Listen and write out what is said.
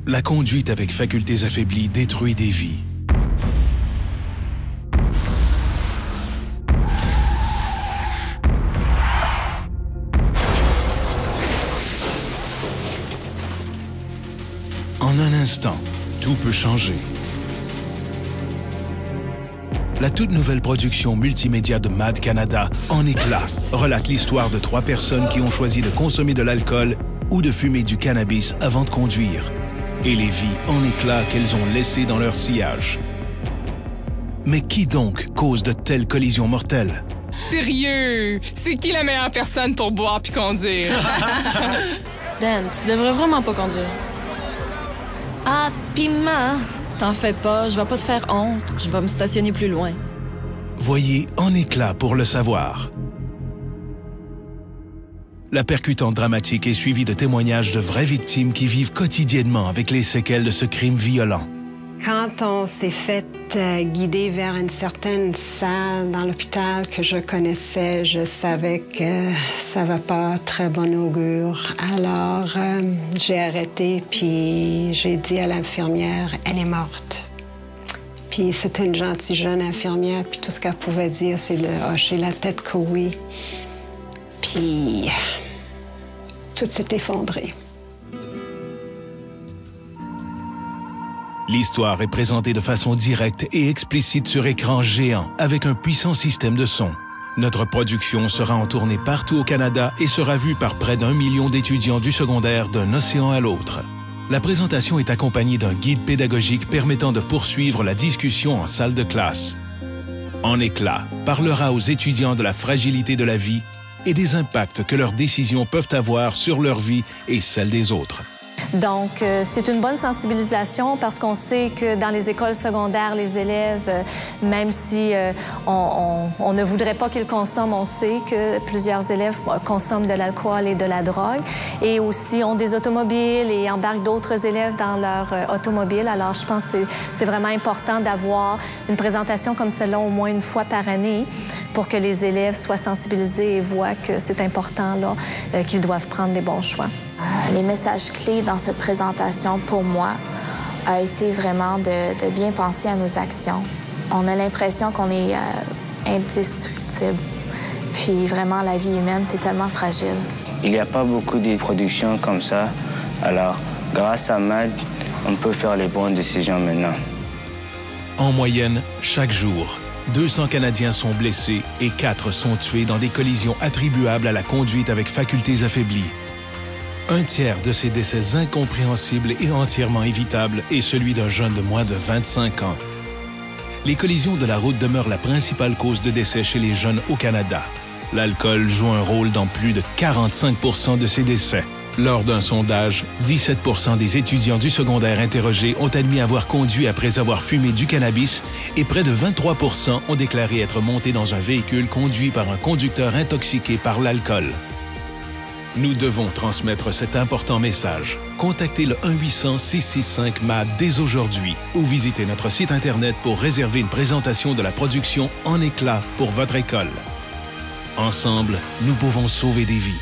La conduite avec facultés affaiblies détruit des vies. En un instant, tout peut changer. La toute nouvelle production multimédia de MAD Canada, En éclat, relate l'histoire de 3 personnes qui ont choisi de consommer de l'alcool ou de fumer du cannabis avant de conduire, et les vies en éclat qu'elles ont laissées dans leur sillage. Mais qui donc cause de telles collisions mortelles? Sérieux? C'est qui la meilleure personne pour boire puis conduire? Dan, tu devrais vraiment pas conduire. Ah, piment! T'en fais pas, je vais pas te faire honte. Je vais me stationner plus loin. Voyez En éclat pour le savoir. La percutante dramatique est suivie de témoignages de vraies victimes qui vivent quotidiennement avec les séquelles de ce crime violent. Quand on s'est fait guider vers une certaine salle dans l'hôpital que je connaissais, je savais que ça va pas très bon augure. Alors, j'ai arrêté, puis j'ai dit à l'infirmière, elle est morte. Puis c'était une gentille jeune infirmière, puis tout ce qu'elle pouvait dire, c'est de hocher la tête que oui. Puis tout s'est effondré. L'histoire est présentée de façon directe et explicite sur écran géant avec un puissant système de son. Notre production sera en tournée partout au Canada et sera vue par près d'1 million d'étudiants du secondaire d'un océan à l'autre. La présentation est accompagnée d'un guide pédagogique permettant de poursuivre la discussion en salle de classe. En éclat parlera aux étudiants de la fragilité de la vie et des impacts que leurs décisions peuvent avoir sur leur vie et celle des autres. Donc, c'est une bonne sensibilisation parce qu'on sait que dans les écoles secondaires, les élèves, même si on ne voudrait pas qu'ils consomment, on sait que plusieurs élèves consomment de l'alcool et de la drogue et aussi ont des automobiles et embarquent d'autres élèves dans leur automobile. Alors, je pense que c'est vraiment important d'avoir une présentation comme celle-là au moins une fois par année pour que les élèves soient sensibilisés et voient que c'est important là, qu'ils doivent prendre des bons choix. Les messages clés dans cette présentation, pour moi, a été vraiment de bien penser à nos actions. On a l'impression qu'on est indestructible. Puis vraiment, la vie humaine, c'est tellement fragile. Il n'y a pas beaucoup de productions comme ça. Alors, grâce à MAD, on peut faire les bonnes décisions maintenant. En moyenne, chaque jour, 200 Canadiens sont blessés et 4 sont tués dans des collisions attribuables à la conduite avec facultés affaiblies. Un tiers de ces décès incompréhensibles et entièrement évitables est celui d'un jeune de moins de 25 ans. Les collisions de la route demeurent la principale cause de décès chez les jeunes au Canada. L'alcool joue un rôle dans plus de 45 % de ces décès. Lors d'un sondage, 17 % des étudiants du secondaire interrogés ont admis avoir conduit après avoir fumé du cannabis et près de 23 % ont déclaré être montés dans un véhicule conduit par un conducteur intoxiqué par l'alcool. Nous devons transmettre cet important message. Contactez le 1-800-665-MAD dès aujourd'hui ou visitez notre site Internet pour réserver une présentation de la production En éclat pour votre école. Ensemble, nous pouvons sauver des vies.